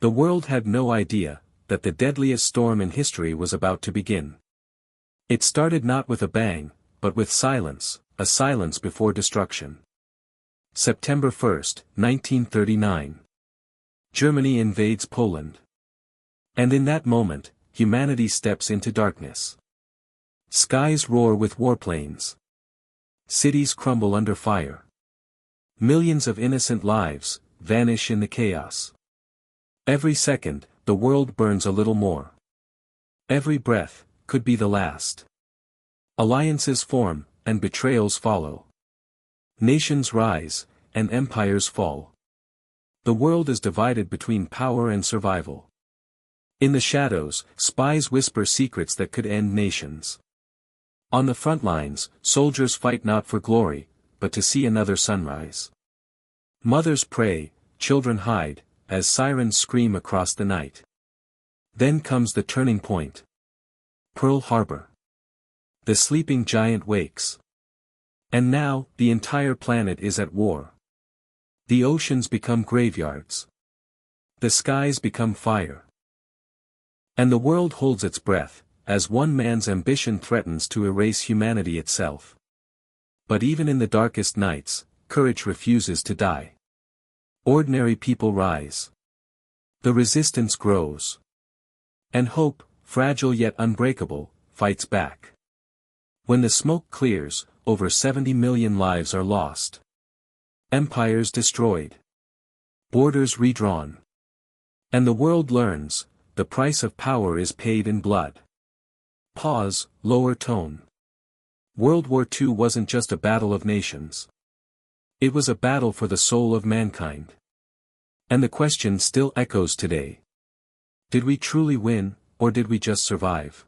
The world had no idea that the deadliest storm in history was about to begin. It started not with a bang, but with silence, a silence before destruction. September 1st, 1939. Germany invades Poland. And in that moment, humanity steps into darkness. Skies roar with warplanes. Cities crumble under fire. Millions of innocent lives vanish in the chaos. Every second, the world burns a little more. Every breath could be the last. Alliances form, and betrayals follow. Nations rise, and empires fall. The world is divided between power and survival. In the shadows, spies whisper secrets that could end nations. On the front lines, soldiers fight not for glory, but to see another sunrise. Mothers pray, children hide, as sirens scream across the night. Then comes the turning point. Pearl Harbor. The sleeping giant wakes. And now, the entire planet is at war. The oceans become graveyards. The skies become fire. And the world holds its breath, as one man's ambition threatens to erase humanity itself. But even in the darkest nights, courage refuses to die. Ordinary people rise. The resistance grows. And hope, fragile yet unbreakable, fights back. When the smoke clears, over 70 million lives are lost. Empires destroyed. Borders redrawn. And the world learns, the price of power is paid in blood. Pause, lower tone. World War II wasn't just a battle of nations. It was a battle for the soul of mankind. And the question still echoes today. Did we truly win, or did we just survive?